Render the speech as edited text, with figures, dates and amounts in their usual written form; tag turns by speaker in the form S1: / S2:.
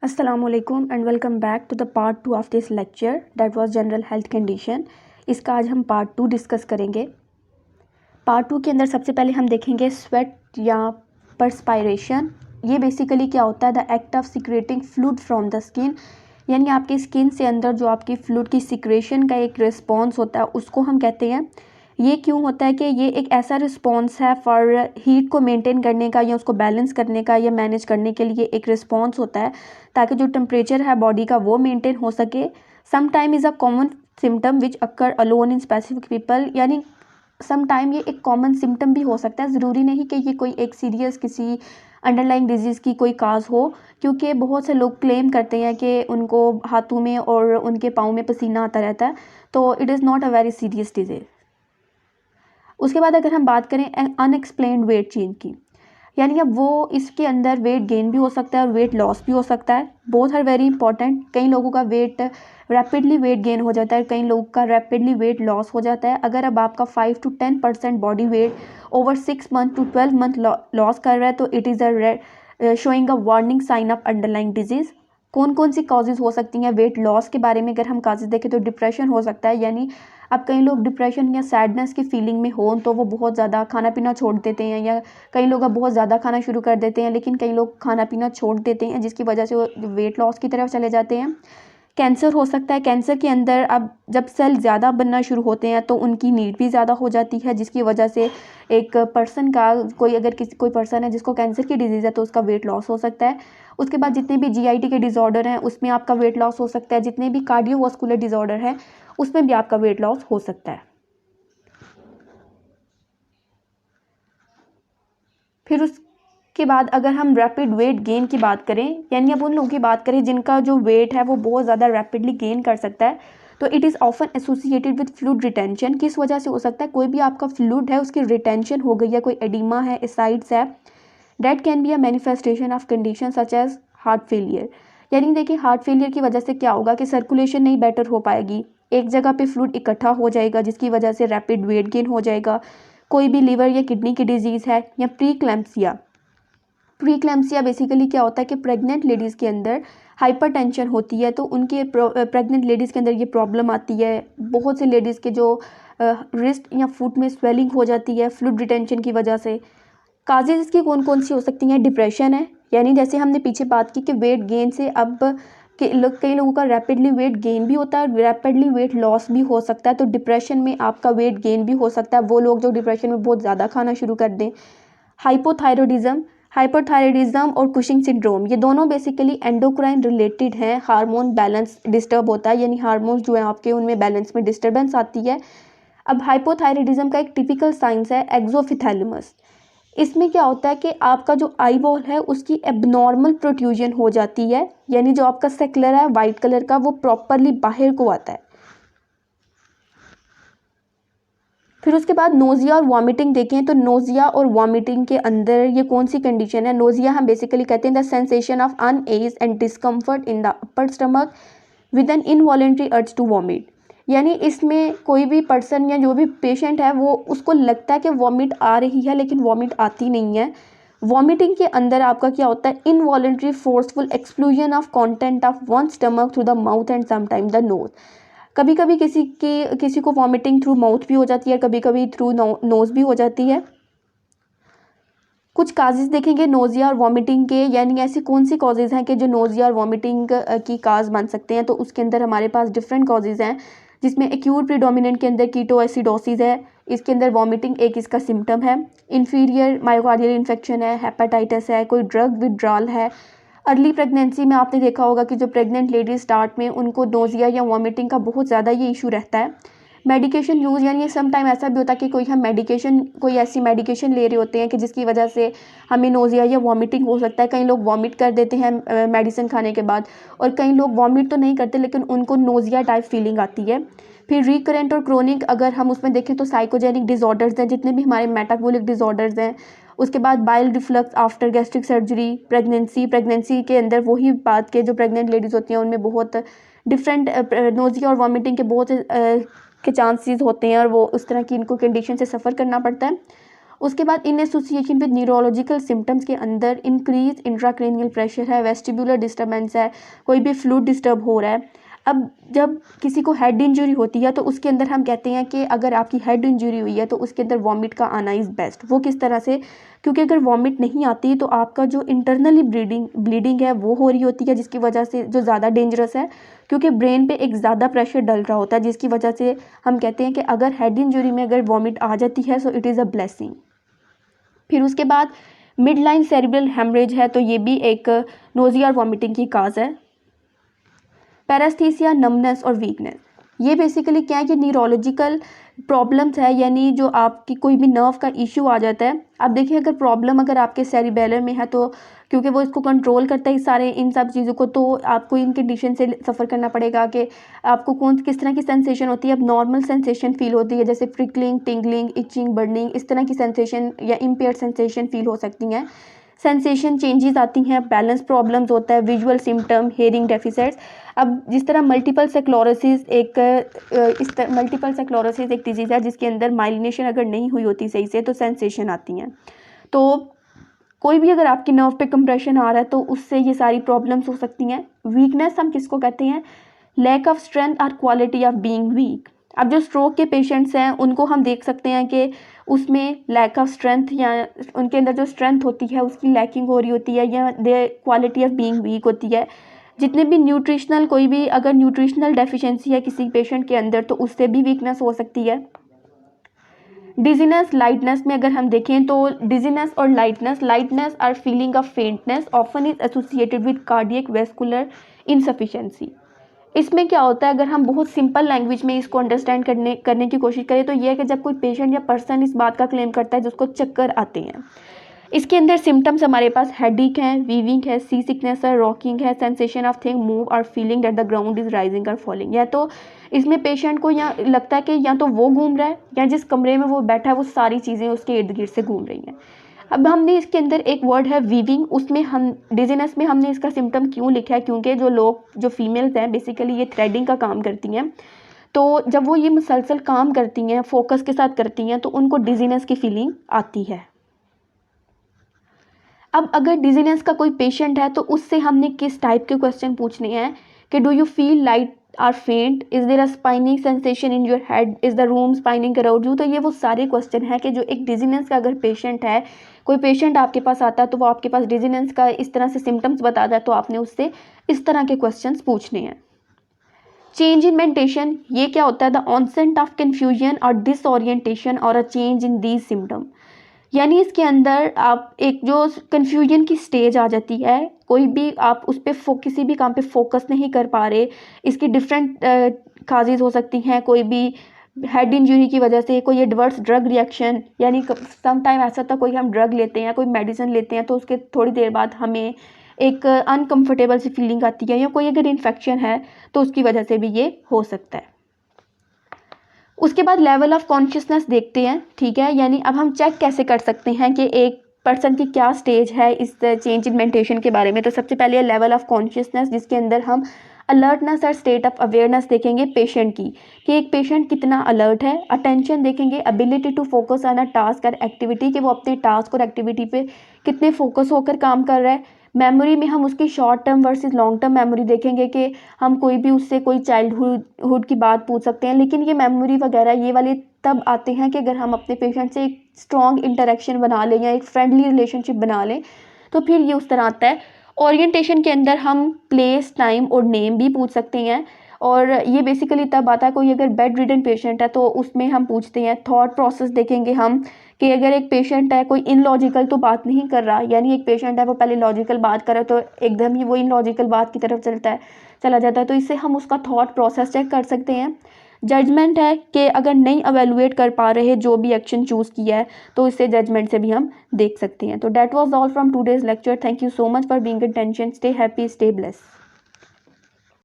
S1: Assalamualaikum and welcome back to the part 2 of this lecture that was general health condition। इसका आज हम part 2 discuss करेंगे। Part 2 के अंदर सबसे पहले हम देखेंगे स्वेट या परस्पायरेशन। ये बेसिकली क्या होता है, the act of secreting fluid from the skin, यानी आपकी स्किन से अंदर जो आपकी फ्लूइड की सिक्रेशन का एक रिस्पॉन्स होता है उसको हम कहते हैं। ये क्यों होता है कि ये एक ऐसा रिस्पॉन्स है फॉर हीट को मेंटेन करने का या उसको बैलेंस करने का या मैनेज करने के लिए एक रिस्पॉन्स होता है ताकि जो टेम्परेचर है बॉडी का वो मेंटेन हो सके। Some time is a common symptom which occur alone in specific people, यानी सम टाइम ये एक कॉमन सिम्टम भी हो सकता है। ज़रूरी नहीं कि ये कोई एक सीरियस किसी अंडरलाइंग डिजीज़ की कोई काज हो, क्योंकि बहुत से लोग क्लेम करते हैं कि उनको हाथों में और उनके पाँव में पसीना आता रहता है, तो it is not a very serious disease. उसके बाद अगर हम बात करें अनएक्सप्लेन्ड वेट चेंज की, यानी अब वो इसके अंदर वेट गेन भी हो सकता है और वेट लॉस भी हो सकता है। Both are very important. कई लोगों का रैपिडली वेट गेन हो जाता है, कई लोगों का रैपिडली वेट लॉस हो जाता है। अगर अब आपका 5 to 10% body weight over 6 month to 12 month loss कर रहा है तो it is a showing a warning sign of underlying disease. कौन कौन सी कॉजेज़ हो सकती हैं वेट लॉस के बारे में अगर हम कॉजेज़ देखें तो डिप्रेशन हो सकता है, यानी अब कई लोग डिप्रेशन या सैडनेस की फीलिंग में हों तो वो बहुत ज़्यादा खाना पीना छोड़ देते हैं, या कई लोग अब बहुत ज़्यादा खाना शुरू कर देते हैं, लेकिन कई लोग खाना पीना छोड़ देते हैं जिसकी वजह से वो वेट लॉस की तरफ चले जाते हैं। कैंसर हो सकता है। कैंसर के अंदर अब जब सेल ज़्यादा बनना शुरू होते हैं तो उनकी नीड भी ज़्यादा हो जाती है, जिसकी वजह से एक पर्सन का कोई पर्सन है जिसको कैंसर की डिजीज़ है तो उसका वेट लॉस हो सकता है। उसके बाद जितने भी जीआईटी के डिसऑर्डर हैं उसमें आपका वेट लॉस हो सकता है। जितने भी कार्डियोवास्कुलर डिसऑर्डर हैं उसमें भी आपका वेट लॉस हो सकता है। फिर उसके बाद अगर हम रैपिड वेट गेन की बात करें, यानी अब उन लोगों की बात करें जिनका जो वेट है वो बहुत ज़्यादा रैपिडली गेन कर सकता है, तो it is often associated with fluid retention. किस वजह से हो सकता है, कोई भी आपका फ्लूइड है उसकी रिटेंशन हो गई है, कोई एडिमा है, एसाइड्स है। That can be a manifestation of condition such as heart failure. यानी देखिए हार्ट फेलियर की वजह से क्या होगा कि सर्कुलेशन नहीं बेटर हो पाएगी, एक जगह पे फ्लूइड इकट्ठा हो जाएगा जिसकी वजह से रैपिड वेट गेन हो जाएगा। कोई भी लीवर या किडनी की डिजीज़ है, या प्री क्लैम्पसिया बेसिकली क्या होता है कि प्रेग्नेंट लेडीज़ के अंदर हाइपरटेंशन होती है तो उनके प्रेग्नेंट लेडीज़ के अंदर ये प्रॉब्लम आती है। बहुत से लेडीज़ के जो रिस्ट या फुट में स्वेलिंग हो जाती है फ्लूइड रिटेंशन की वजह से। काजेज़ इसकी कौन कौन सी हो सकती हैं, डिप्रेशन है, यानी जैसे हमने पीछे बात की कि वेट गेन से अब कई लोगों का रैपिडली वेट गेन भी होता है और रैपिडली वेट लॉस भी हो सकता है, तो डिप्रेशन में आपका वेट गेन भी हो सकता है, वो लोग जो डिप्रेशन में बहुत ज़्यादा खाना शुरू कर दें। हाइपोथायरॉयडिज्म और कुशिंग सिंड्रोम, ये दोनों बेसिकली एंडोक्राइन रिलेटेड हैं। हार्मोन बैलेंस डिस्टर्ब होता है, यानी हार्मोन्स जो है आपके उनमें बैलेंस में डिस्टर्बेंस आती है। अब हाइपोथायरॉयडिज्म का एक टिपिकल साइंस है एक्सोफिथैलेमस। इसमें क्या होता है कि आपका जो आई बॉल है उसकी एबनॉर्मल प्रोट्रूजन हो जाती है, यानी जो आपका सेक्युलर है वाइट कलर का वो प्रॉपरली बाहर को आता है। फिर उसके बाद नोज़िया और वॉमिटिंग देखें तो नोज़िया और वॉमिटिंग के अंदर ये कौन सी कंडीशन है। नोज़िया हम बेसिकली कहते हैं the sensation of unease and discomfort in the upper stomach with an involuntary urge to vomit, यानी इसमें कोई भी पर्सन या जो भी पेशेंट है वो उसको लगता है कि वॉमिट आ रही है लेकिन वॉमिट आती नहीं है। वॉमिटिंग के अंदर आपका क्या होता है, involuntary forceful exclusion of content of one stomach through the mouth and sometime the nose. कभी कभी किसी को वॉमिटिंग थ्रू माउथ भी हो जाती है, कभी कभी थ्रू नोज भी हो जाती है। कुछ काजेज़ देखेंगे नोज़िया और वॉमिटिंग के, यानी ऐसी कौन सी कॉजेज़ हैं कि जो नोज़िया और वॉमिटिंग की काज बन सकते हैं, तो उसके अंदर हमारे पास डिफरेंट कॉजेज़ हैं जिसमें एक्यूट प्रीडोमिनेंट के अंदर कीटोएसिडोसिस है, इसके अंदर वॉमिटिंग एक इसका सिम्टम है। इन्फीरियर मायोकार्डियल इन्फेक्शन है, हेपेटाइटिस है, कोई ड्रग विड्रॉल है। अर्ली प्रेगनेंसी में आपने देखा होगा कि जो प्रेग्नेंट लेडीज स्टार्ट में उनको नोज़िया या वॉमिटिंग का बहुत ज़्यादा ये इशू रहता है। मेडिकेशन यूज़, यानी सम टाइम ऐसा भी होता है कि कोई ऐसी मेडिकेशन ले रहे होते हैं कि जिसकी वजह से हमें नोज़िया या वॉमिटिंग हो सकता है। कई लोग वॉमिट कर देते हैं मेडिसिन खाने के बाद, और कई लोग वॉमिट तो नहीं करते लेकिन उनको नोज़िया टाइप फीलिंग आती है। फिर रिकरेंट और क्रोनिक अगर हम उसमें देखें तो साइकोजेनिक डिसऑर्डर्स हैं, जितने भी हमारे मेटाबॉलिक डिसऑर्डर्स हैं। उसके बाद bile reflux after gastric surgery. Pregnancy के अंदर वही बात के जो प्रेग्नेंट लेडीज़ होती हैं उनमें बहुत डिफरेंट नोज़िया और वॉमिटिंग के बहुत के चांसेस होते हैं और वो उस तरह की इनको कंडीशन से सफ़र करना पड़ता है। उसके बाद in association with neurological symptoms के अंदर इंक्रीज इंट्राक्रैनियल प्रेशर है, वेस्टिबुलर डिस्टर्बेंस है, कोई भी फ्लूइड डिस्टर्ब हो रहा है। अब जब किसी को हेड इंजरी होती है तो उसके अंदर हम कहते हैं कि अगर आपकी हेड इंजरी हुई है तो उसके अंदर वॉमिट का आना इज़ बेस्ट। वो किस तरह से, क्योंकि अगर वॉमिट नहीं आती तो आपका जो इंटरनली ब्लीडिंग है वो हो रही होती है, जिसकी वजह से जो ज़्यादा डेंजरस है, क्योंकि ब्रेन पे एक ज़्यादा प्रेशर डल रहा होता है, जिसकी वजह से हम कहते हैं कि अगर हेड इंजरी में अगर वॉमिट आ जाती है so it is a blessing. फिर उसके बाद मिड लाइन सेरिब्रल हेमरेज है, तो ये भी एक नोजिया और वॉमिटिंग की काज है। पैरास्थीसिया, नमनेस और वीकनेस, ये बेसिकली क्या है, ये न्यूरोलॉजिकल प्रॉब्लम्स है, यानी जो आपकी कोई भी नर्व का इशू आ जाता है। आप देखिए अगर प्रॉब्लम अगर आपके सेरिबेलम में है तो क्योंकि वो इसको कंट्रोल करता है सारे इन सब चीज़ों को, तो आपको इन कंडीशन से सफ़र करना पड़ेगा कि आपको किस तरह की सेंसेशन होती है। अब नॉर्मल सेंसेशन फील होती है जैसे फ्रिकलिंग, टिंगलिंग, इचिंग, बर्निंग, इस तरह की सेंसेशन या इम्पेयर्ड सेंसेशन फील हो सकती हैं। सेंसेशन चेंजेस आती हैं, बैलेंस प्रॉब्लम्स होता है, विजुअल सिम्टम, हेयरिंग डेफिसिट्स। अब जिस तरह मल्टीपल स्क्लेरोसिस एक डिजीज़ है जिसके अंदर माइलिनेशन अगर नहीं हुई होती सही से तो सेंसेशन आती हैं। तो कोई भी अगर आपकी नर्व पे कंप्रेशन आ रहा है तो उससे ये सारी प्रॉब्लम्स हो सकती हैं। वीकनेस हम किसको कहते हैं, लैक ऑफ स्ट्रेंथ और क्वालिटी ऑफ बीइंग वीक। अब जो स्ट्रोक के पेशेंट्स हैं उनको हम देख सकते हैं कि उसमें लैक ऑफ स्ट्रेंथ या उनके अंदर जो स्ट्रेंथ होती है उसकी लैकिंग हो रही होती है या दे क्वालिटी ऑफ बीइंग वीक होती है। जितने भी न्यूट्रिशनल कोई भी अगर न्यूट्रिशनल डेफिशिएंसी है किसी पेशेंट के अंदर तो उससे भी वीकनेस हो सकती है। डिजीनेस, लाइटनेस में अगर हम देखें तो डिजीनेस और लाइटनेस और feeling of faintness often is associated with cardiac vascular insufficiency. इसमें क्या होता है, अगर हम बहुत सिंपल लैंग्वेज में इसको अंडरस्टैंड करने की कोशिश करें तो ये है कि जब कोई पेशेंट या पर्सन इस बात का क्लेम करता है जिसको चक्कर आते हैं, इसके अंदर सिम्टम्स हमारे पास हेडेक है, वीविंग है, सी सिकनेस है, रॉकिंग है, सेंसेशन ऑफ थिंग मूव और feeling that the ground is rising और फॉलिंग। या तो इसमें पेशेंट को या लगता है कि या तो वो घूम रहा है या जिस कमरे में वो बैठा है वो सारी चीज़ें उसके इर्द गिर्द से घूम रही हैं। अब हमने इसके अंदर एक वर्ड है वीविंग, उसमें हम डिजीनेस में हमने इसका सिम्टम क्यों लिखा है, क्योंकि जो फीमेल्स हैं बेसिकली ये थ्रेडिंग का काम करती हैं, तो जब वो ये मुसलसल काम करती हैं फोकस के साथ करती हैं तो उनको डिजीनेस की फीलिंग आती है। अब अगर डिजीनेस का कोई पेशेंट है तो उससे हमने किस टाइप के क्वेश्चन पूछने हैं कि do you feel light or faint, is there a spinning sensation in your head, is the room spinning around you. तो ये वो सारे क्वेश्चन है कि जो एक डिजीनेस का अगर पेशेंट है, कोई पेशेंट आपके पास आता है तो वो आपके पास डिजीनेस का इस तरह से सिम्टम्स बताता है तो आपने उससे इस तरह के क्वेश्चन पूछने हैं। चेंज इन मेंटेशन, ये क्या होता है, द ऑनसेट ऑफ कन्फ्यूजन और डिसओरिएंटेशन और a change in these symptom, यानी इसके अंदर आप एक जो कन्फ्यूजन की स्टेज आ जाती है, कोई भी आप उस पर किसी भी काम पे फोकस नहीं कर पा रहे। इसकी डिफरेंट काजेज हो सकती हैं, कोई भी हेड इंजरी की वजह से, कोई एडवर्स ड्रग रिएक्शन, यानी सम टाइम ऐसा होता है कोई हम ड्रग लेते हैं, कोई मेडिसिन लेते हैं तो उसके थोड़ी देर बाद हमें एक अनकम्फर्टेबल सी फीलिंग आती है, या कोई अगर इन्फेक्शन है तो उसकी वजह से भी ये हो सकता है। उसके बाद लेवल ऑफ कॉन्शियसनेस देखते हैं, ठीक है, यानी अब हम चेक कैसे कर सकते हैं कि एक पर्सन की क्या स्टेज है इस चेंज इन मेंटेशन के बारे में। तो सबसे पहले लेवल ऑफ कॉन्शियसनेस, जिसके अंदर हम अलर्टनेस और स्टेट ऑफ अवेयरनेस देखेंगे पेशेंट की, कि एक पेशेंट कितना अलर्ट है। अटेंशन देखेंगे, ability to focus on a task और एक्टिविटी, कि वो अपने टास्क और एक्टिविटी पे कितने फोकस होकर काम कर रहा है। मेमोरी में हम उसकी short term versus long term memory देखेंगे कि हम कोई भी उससे कोई चाइल्डहुड की बात पूछ सकते हैं, लेकिन ये मेमोरी वगैरह ये वाले तब आते हैं कि अगर हम अपने पेशेंट से एक स्ट्रॉन्ग इंटरेक्शन बना लें या एक फ्रेंडली रिलेशनशिप बना लें, तो फिर ये उस तरह आता है। ओरिएंटेशन के अंदर हम प्लेस, टाइम और नेम भी पूछ सकते हैं, और ये बेसिकली तब आता है कोई अगर बेड रिडन पेशेंट है तो उसमें हम पूछते हैं। थॉट प्रोसेस देखेंगे हम कि अगर एक पेशेंट है कोई इनलॉजिकल तो बात नहीं कर रहा, यानी एक पेशेंट है वो पहले लॉजिकल बात कर रहा है तो एकदम ही वो इनलॉजिकल बात की तरफ चला जाता है, तो इससे हम उसका थॉट प्रोसेस चेक कर सकते हैं। जजमेंट है कि अगर नहीं अवेलुएट कर पा रहे जो भी एक्शन चूज़ किया है तो इससे जजमेंट से भी हम देख सकते हैं। तो that was all from today's lecture. Thank you so much for being attention. Stay happy, stay blessed.